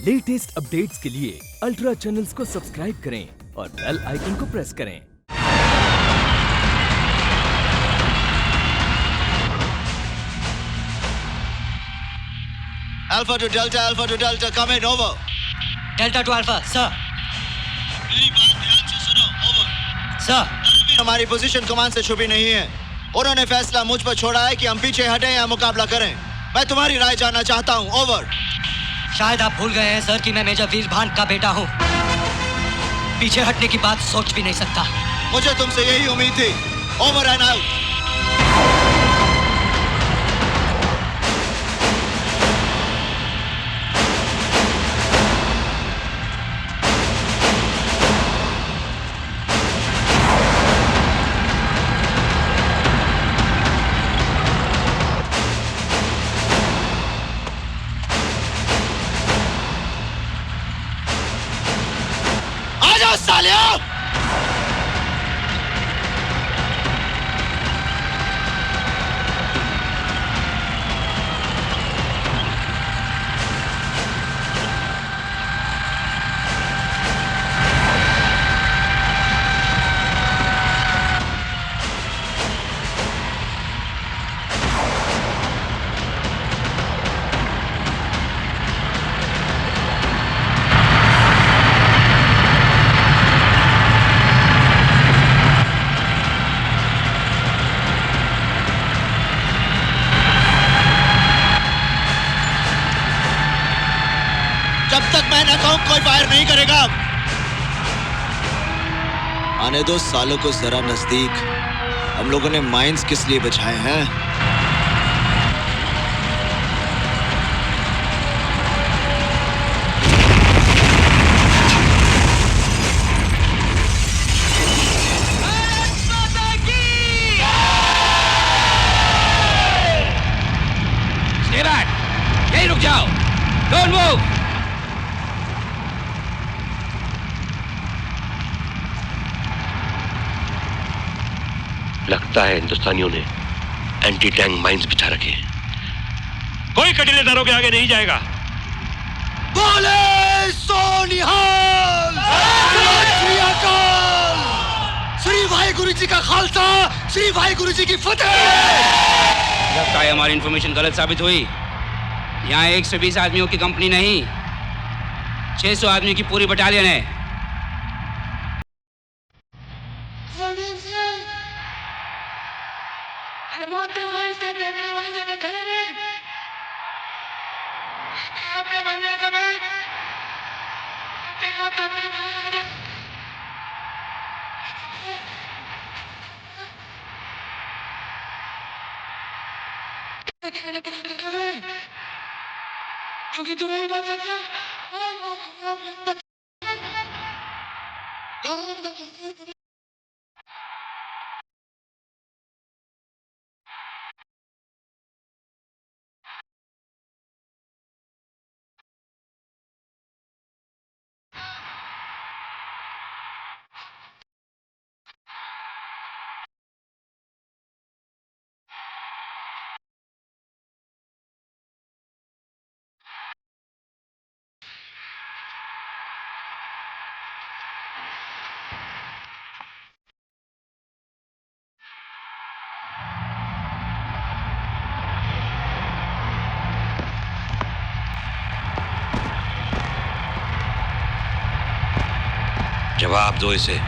Latest updates के लिए ultra channels को सब्सक्राइब करें और बेल आइकन को प्रेस करें। Alpha to Delta, come in, over. Delta to Alpha, sir. मेरी बात ध्यान से सुनो, over. Sir. हमारी पोजीशन कमांड से छुपी नहीं है। उन्होंने फैसला मुझ पर छोड़ा है कि हम पीछे हटें या मुकाबला करें। मैं तुम्हारी राय जानना चाहता हूँ, ओवर। शायद आप भूल गए हैं सर कि मैं मेजर वीर भान का बेटा हूँ। पीछे हटने की बात सोच भी नहीं सकता। मुझे तुमसे यही उम्मीद थी। Over and out. सालियों! कोई फायर नहीं करेगा। आने दो सालों को जरा नजदीक। हम लोगों ने माइंस किस लिए बचाए हैं? Stay back! यहीं रुक जाओ। Don't move! लगता है हिंदुस्तानियों ने एंटी टैंक माइंस बिछा रखे हैं। कोई कटीले दरों के आगे नहीं जाएगा। बोले सोनिहाल! श्री वाहिगुरु जी का खालसा, श्री वाहिगुरु जी की फतेह। लगता है हमारी इंफॉर्मेशन गलत साबित हुई। यहाँ 120 आदमियों की कंपनी नहीं, 600 आदमी की पूरी बटालियन है। जवाब दो इसे।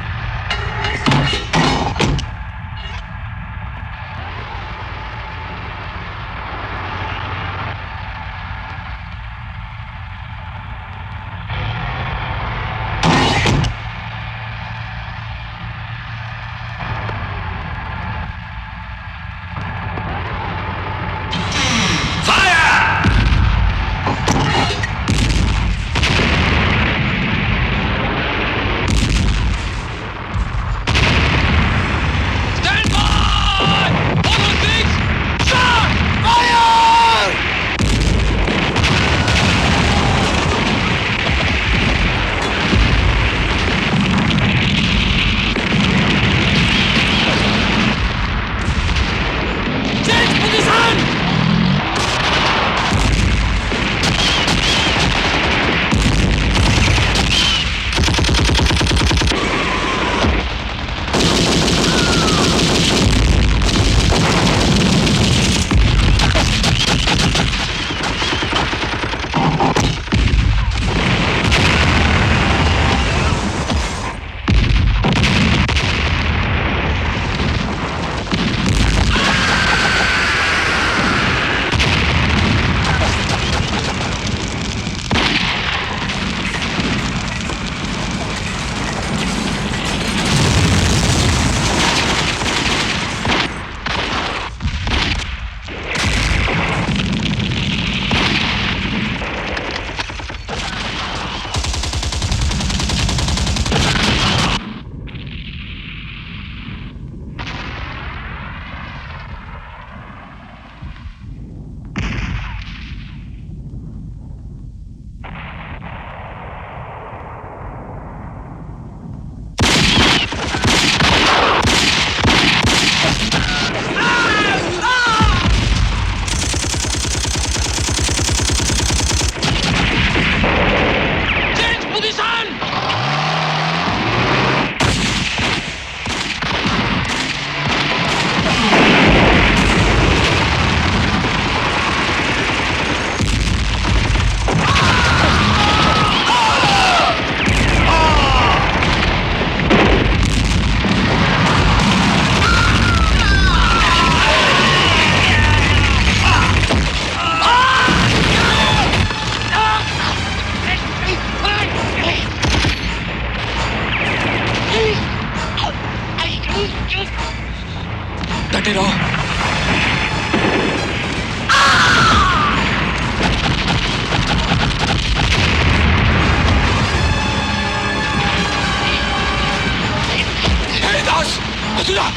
मथुरा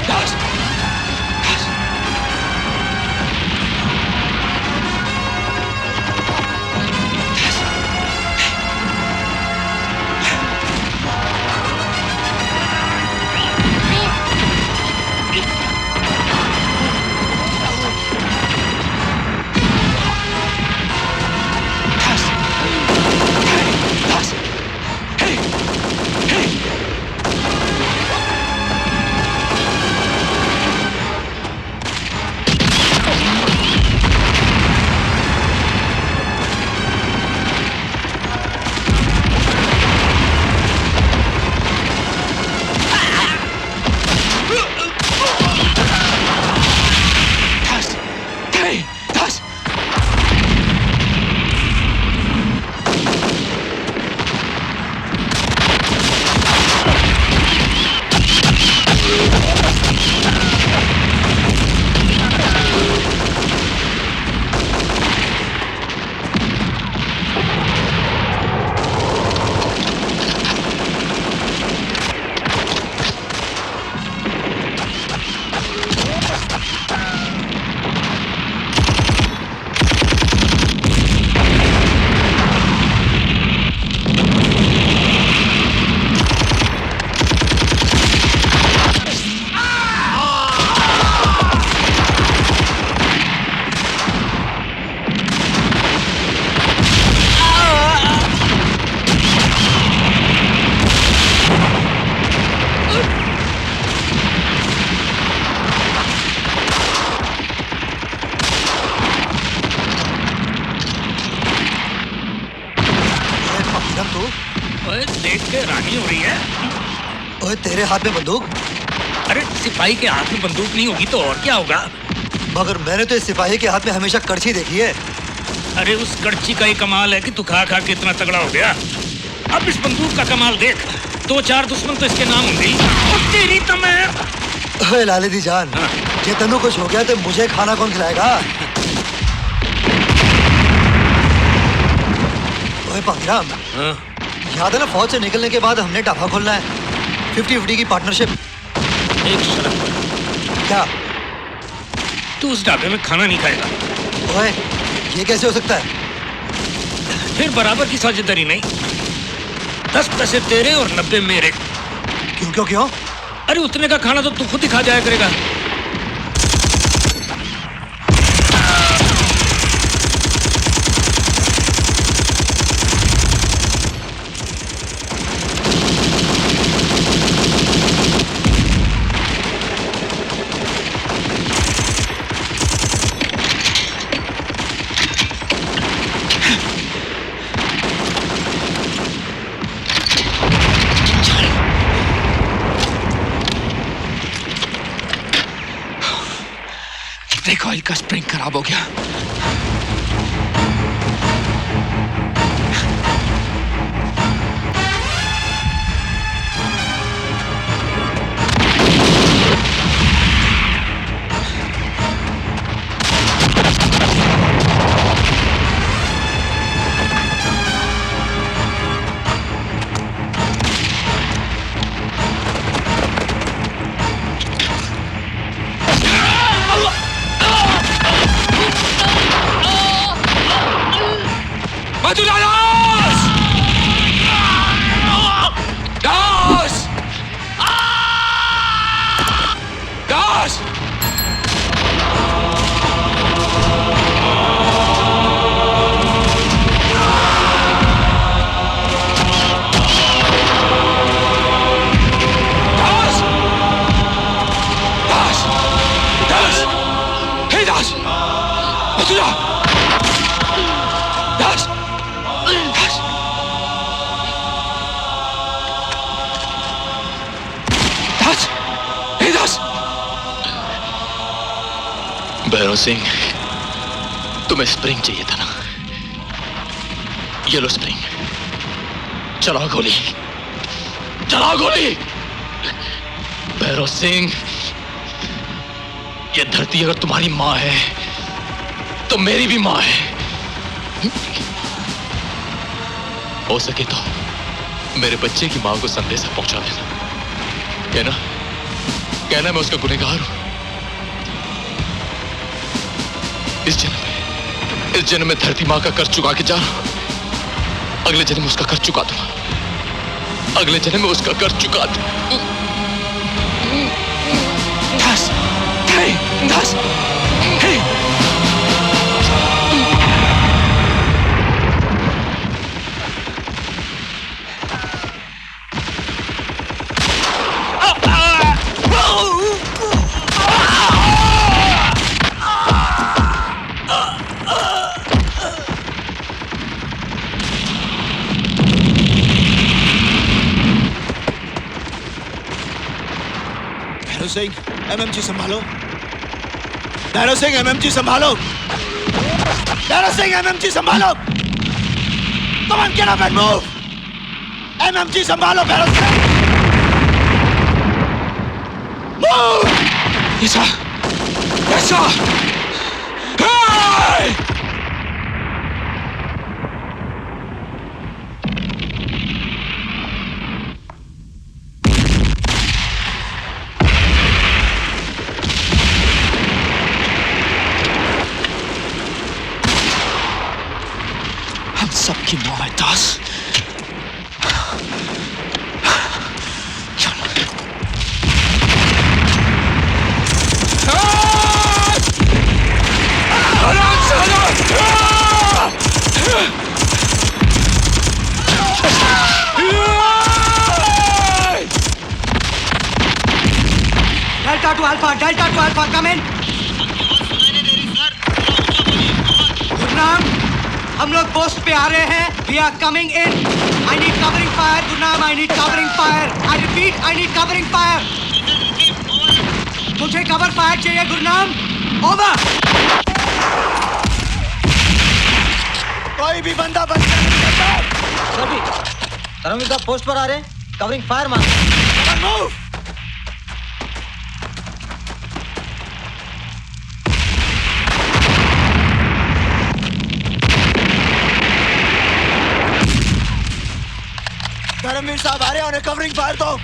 दास तेरे हाथ में बंदूक? अरे सिपाही के हाथ में बंदूक नहीं होगी तो और क्या होगा? मगर मैंने तो इस सिपाही के हाथ में हमेशा कड़छी देखी है। अरे उस कड़छी का ही कमाल है कि तू खा खा के इतना तगड़ा हो गया। अब इस बंदूक का कमाल देख, 2-4 दुश्मन तो इसके नाम होंगे। तेरी तो मैं। ओए लाले दी जान, ये तेनू कुछ हो गया तो मुझे खाना कौन खिलाएगा? ओए पागराम, याद है ना फौज से निकलने के बाद हमने ढाबा खोलना है, 50-50 की पार्टनरशिप। एक शर्त पर। क्या? तू उस ढाबे में खाना नहीं खाएगा। ओए, ये कैसे हो सकता है? फिर बराबर की साझेदारी नहीं, 10 पैसे तेरे और 90 मेरे। क्यों क्यों क्यों? अरे उतने का खाना तो तू खुद ही खा जाया करेगा। ऑयल का स्प्रिंग खराब हो गया। सिंह, तुम्हें स्प्रिंग चाहिए था ना? ये लो स्प्रिंग। चलाओ गोली, चलाओ गोली। भैरव सिंह, ये धरती अगर तुम्हारी मां है तो मेरी भी मां है। हो सके तो मेरे बच्चे की मां को संदेशा पहुंचा देना, है ना? कहना मैं उसका गुनहगार हूं। इस जन्म में धरती मां का कर्ज चुका के जा रहा हूं। अगले जन्म में उसका कर्ज चुका दूंगा। अगले जन्म में उसका कर्ज चुका दूंगा। 10 10 सिंह, एमएमजी संभालो। भैरव सिंह, एमएमजी संभालो। भैरव सिंह, एमएमजी संभालो। Come on, get up and move. MMG संभालो Bhairav Singh. Move. Issar! Issar! Hey! सबकी मौत है 10। Delta to Alpha, come in. Gurnam, हम लोग पोस्ट पे आ रहे हैं। We are coming in. I need covering fire, Gurnam. I need covering fire. I repeat, I need covering fire. मुझे कवर फायर चाहिए गुरनाम। Over. कोई भी बंदा बच नहीं सकता। सभी धर्मवीर साहब पोस्ट पर आ रहे हैं। कवरिंग फायर मांग। Move. धर्मवीर साहब आ रहे हैं, उन्हें कवरिंग फायर दो।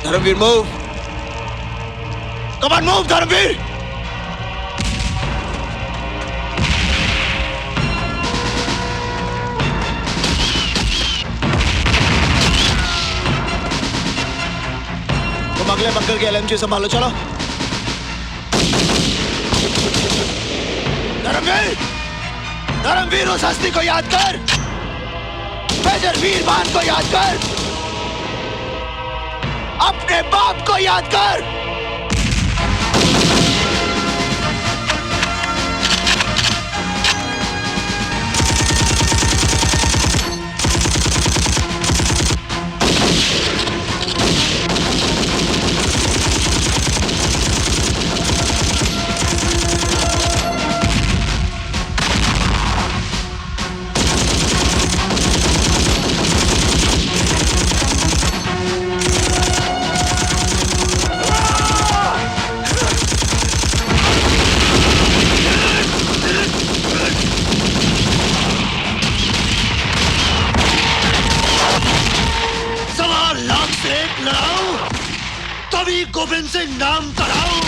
Dharamveer, move! Come on, move, Dharamveer! तुम अगले बंकर के LMG संभालो, चलो। धर्मवीर! धर्मवीर, उस हस्ती को याद कर! मेजर वीरभान को याद कर! अपने बाप को याद कर! गोविंद सिंह नाम तराऊ।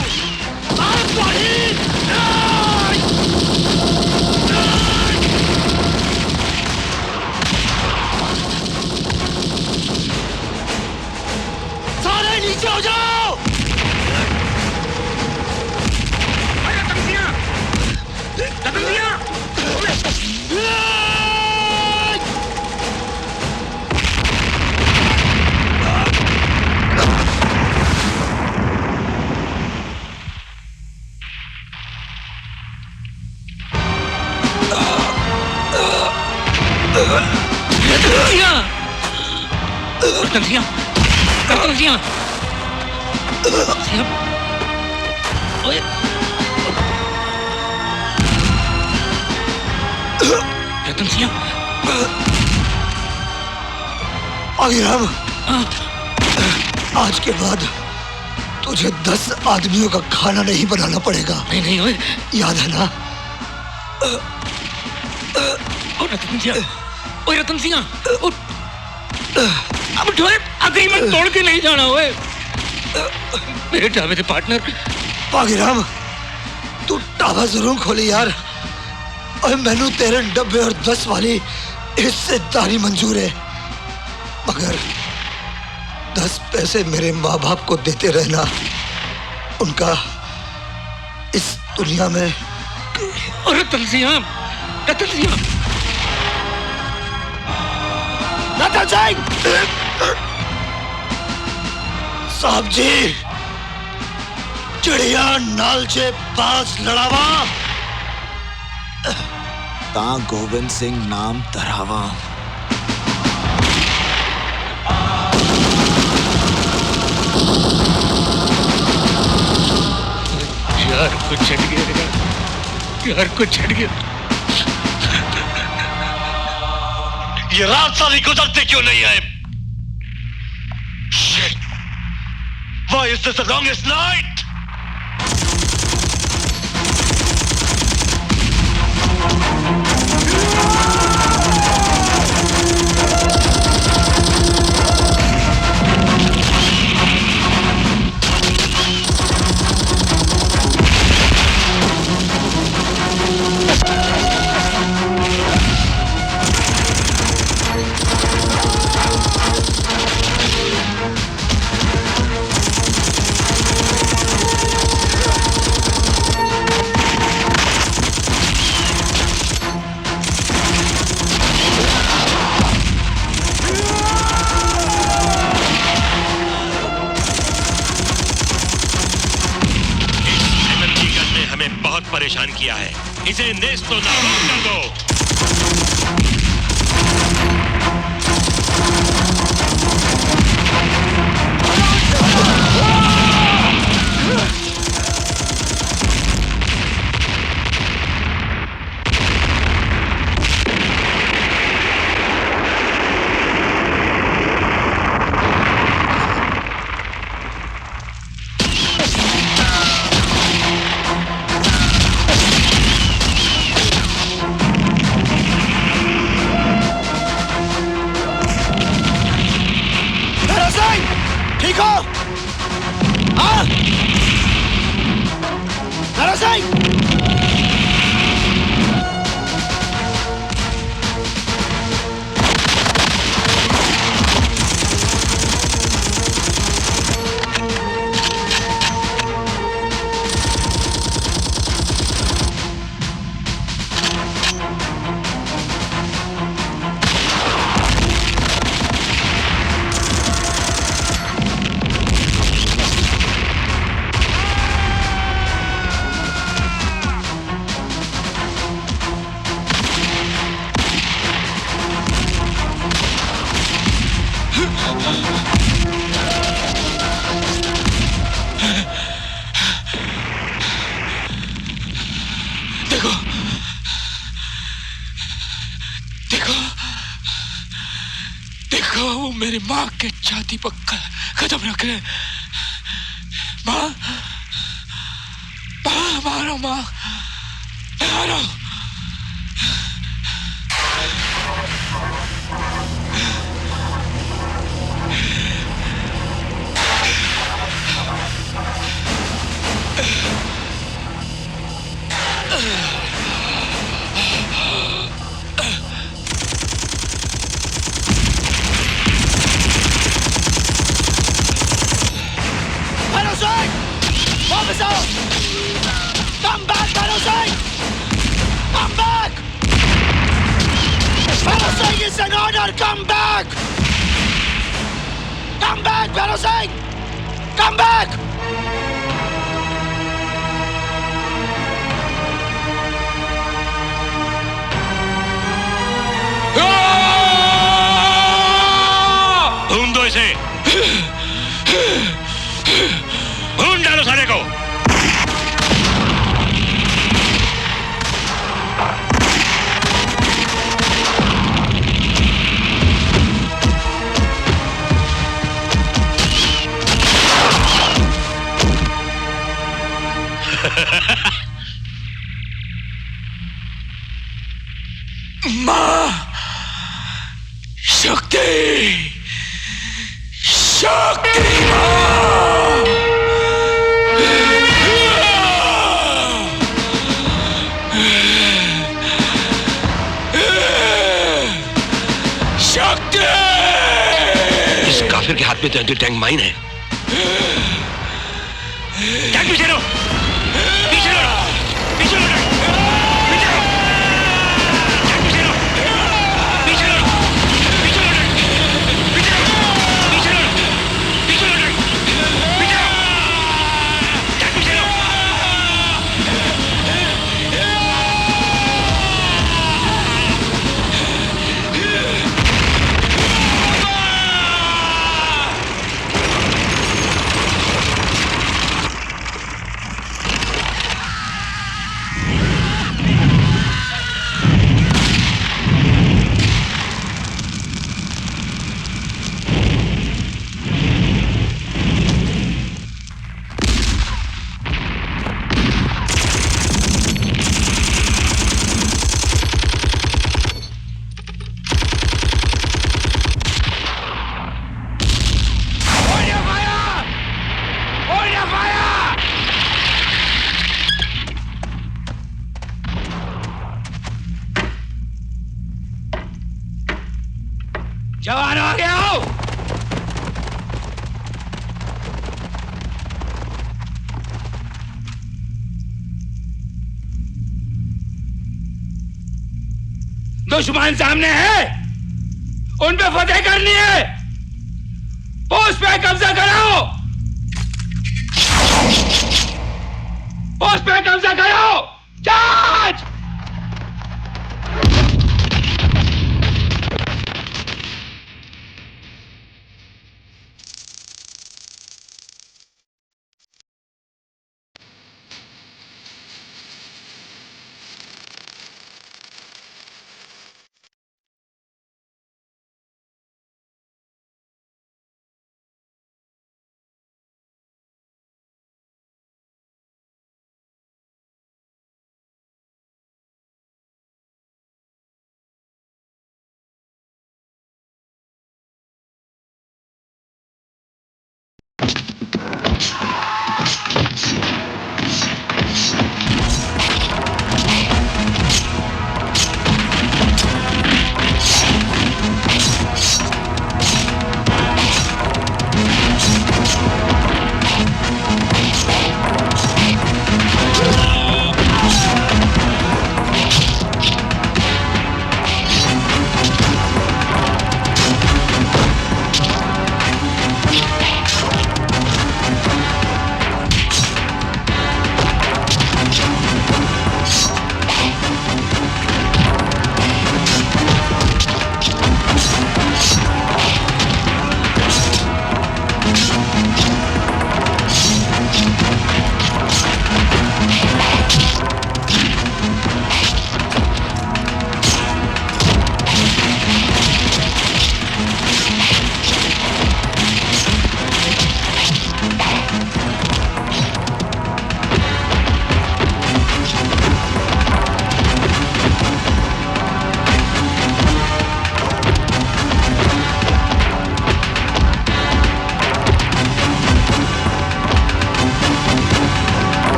सारे नीचे हो जाओ। आगिराम, आज के बाद तुझे 10 आदमियों का खाना नहीं बनाना पड़ेगा। नहीं नहीं ओए, याद है ना? रतन सिंह अब अग्रीमेंट तोड़ के नहीं जाना ओए। मेरे ढाबे थे पार्टनर। आगिराम, तू ढाबा जरूर खोली यार, और मैनू तेरे डब्बे और 10 वाली हिस्सेदारी मंजूर है, मगर 10 पैसे मेरे माँ बाप को देते रहना। उनका इस दुनिया में। रतन सिंह, रतन सिंह, रतन सिंह साहब जी, चिड़िया नाल चे पास लड़ावा ता गोविंद सिंह नाम तरावा। यार कुछ छट गया, यार कुछ छट गया। ये रात सारी गुजरते क्यों नहीं है? Shit! Why is this the longest night? परेशान किया है, इसे नेस्तो नाबूद कर दो। मेरी माँ के छाती पर कदम रख रहे। माँ, माँ मारो, माँ मारो। Order, come back! Come back, Bhairo Singh! Come back! ढूंढ दो इसे। ढूंढ डालो सारे को। मां शक्ति शक्ति शक्ति। इस काफिर के हाथ में तो एंटी टैंक माइन है। टैंक पीछे लो, पीछे लो, पीछे लो, पीछे लो, टैंक पीछे लो, पीछे लो, पीछे लो, पीछे लो, पीछे लो, पीछे लो, पीछे लो, टैंक पीछे लो। जवान आ गया हो। दुश्मन सामने है, उन पे फतेह करनी है। पोस्ट पे कब्जा कराओ, पोस्ट पे कब्जा कराओ। चार्ज।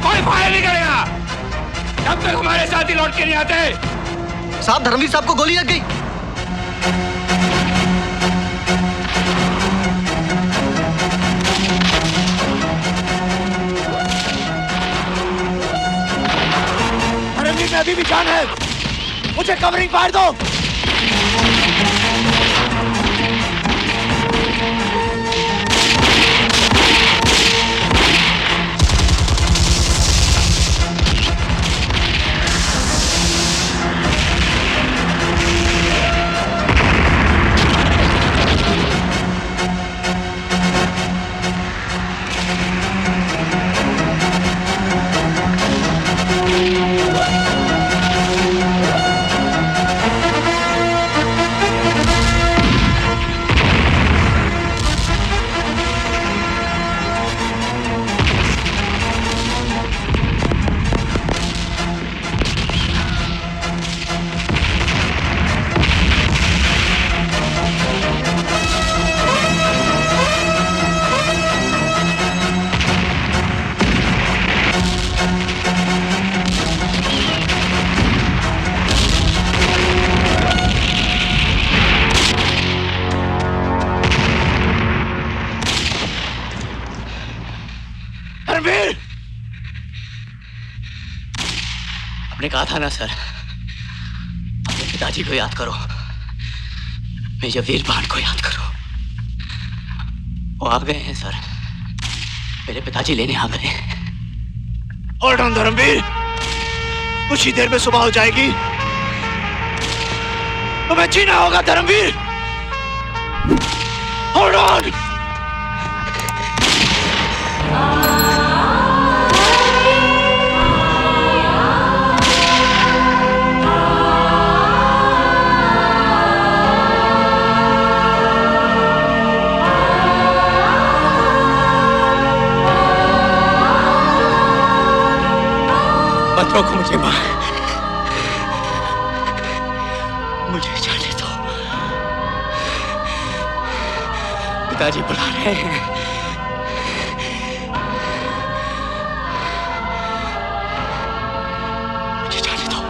कोई फायर नहीं करेगा जब तक हमारे साथी लौट के नहीं आते। साहब, धर्मवीर साहब को गोली लग गई। धर्मवीर में अभी भी जान है, मुझे कवरिंग फायर दो। आपने कहा था ना सर, अपने पिताजी को याद करो, मेजर वीर भाट को याद करो। वो आ गए हैं सर, मेरे पिताजी लेने आ गए। होल्ड ऑन धर्मवीर, कुछ ही देर में सुबह हो जाएगी, तुम्हें जीना होगा धर्मवीर। Hold on. मत रोको मुझे मां, मुझे जाने दो। पिताजी बुला रहे हैं। मुझे जाने दो।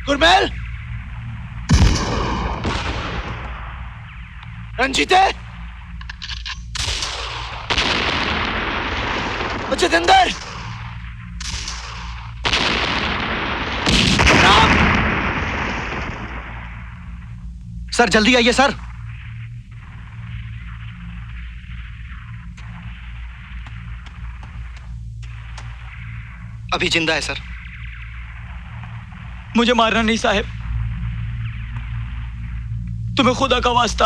गुरमेल, रंजीते, जितेंद्र, सर जल्दी आइए सर। अभी जिंदा है सर। मुझे मारना नहीं साहब, तुम्हें खुदा का वास्ता,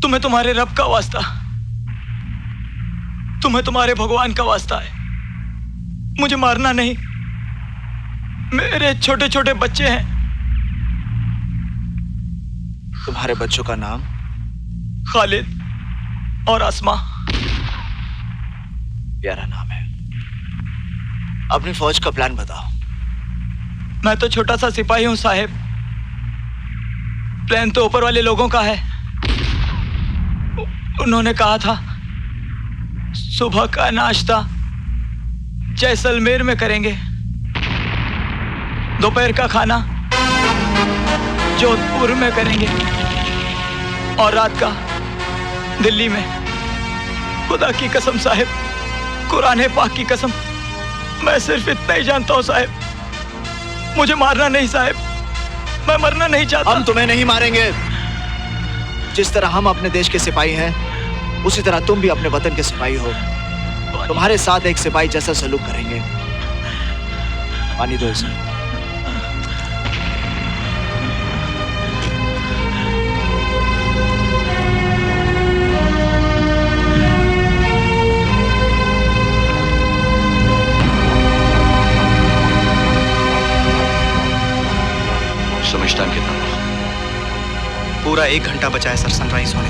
तुम्हें तुम्हारे रब का वास्ता, तुम्हें तुम्हारे भगवान का वास्ता है, मुझे मारना नहीं। मेरे छोटे छोटे बच्चे हैं। तुम्हारे बच्चों का नाम? खालिद और आसमा। प्यारा नाम है। अपनी फौज का प्लान बताओ। मैं तो छोटा सा सिपाही हूं साहेब, प्लान तो ऊपर वाले लोगों का है। उन्होंने कहा था सुबह का नाश्ता जैसलमेर में करेंगे, दोपहर का खाना जोधपुर में करेंगे और रात का दिल्ली में। खुदा की कसम साहेब, कुरान पाक की कसम, मैं सिर्फ इतना ही जानता हूं साहेब, मुझे मारना नहीं साहब, मैं मरना नहीं चाहता। हम तुम्हें नहीं मारेंगे। जिस तरह हम अपने देश के सिपाही हैं, उसी तरह तुम भी अपने वतन के सिपाही हो। तुम्हारे साथ एक सिपाही जैसा सलूक करेंगे। पानी दो इसे। समझ टाइम कितना हुआ? पूरा 1 घंटा बचा है सर सनराइज होने।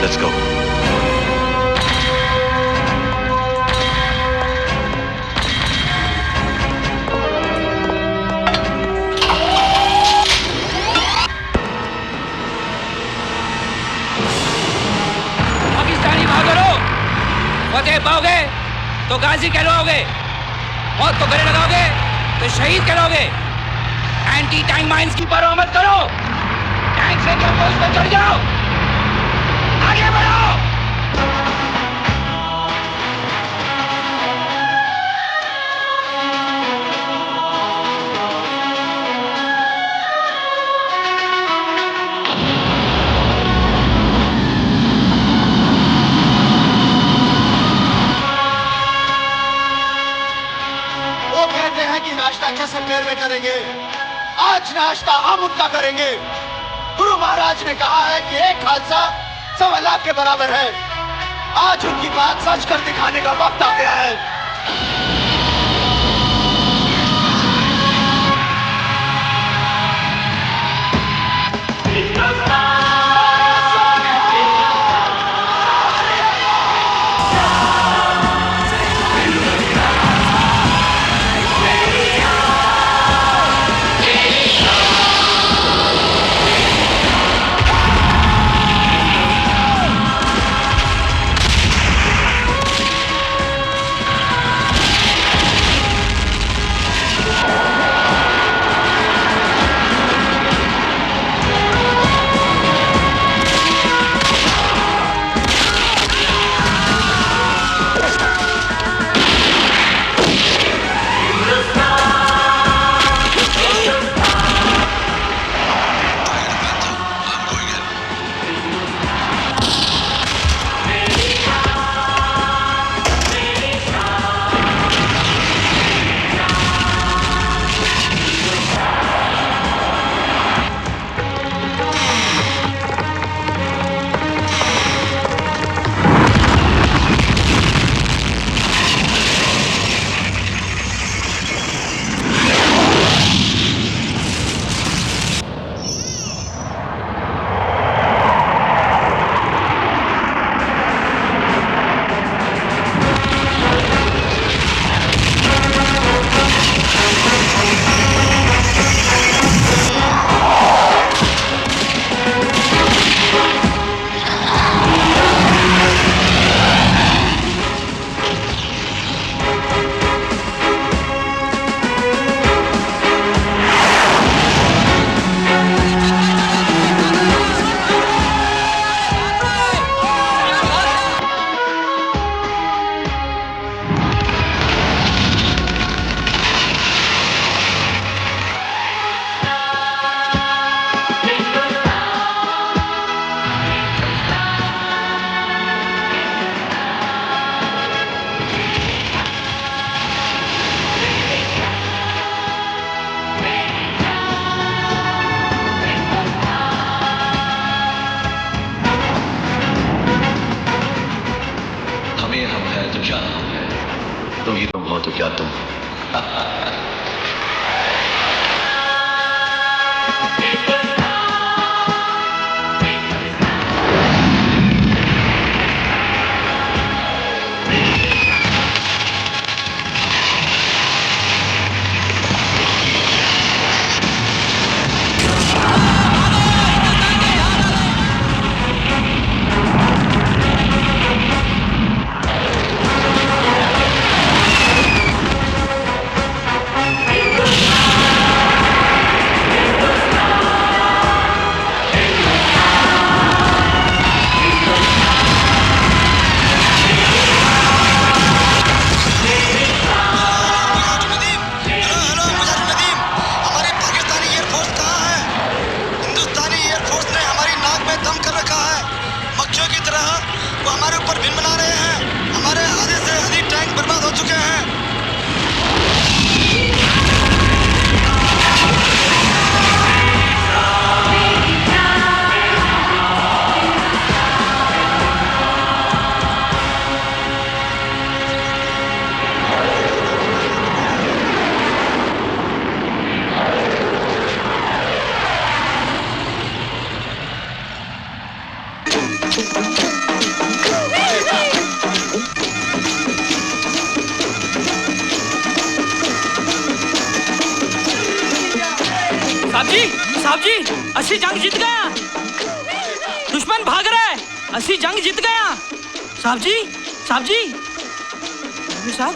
Let's go. पाकिस्तानी भागो, फतेह पाओगे तो गाजी कहलाओगे, मौत को गले लगाओगे तो शहीद कहलाओगे। एंटी टैंक माइंस की बरामद करो, टैंक से कैंपस पे चढ़ जाओ, आगे बढ़ो। वो कहते हैं कि नाश्ता जैसलमेर में करेंगे, आज नाश्ता हम उनका करेंगे। गुरु महाराज ने कहा है कि एक खालसा 1.25 लाख के बराबर है। आज उनकी बात सच कर दिखाने का वक्त आ गया है। क्या तुम? साहब जी, असी जंग जीत गया। दुश्मन भाग रहा है, असी जंग जीत गया। साहब जी, साहब जी, साहब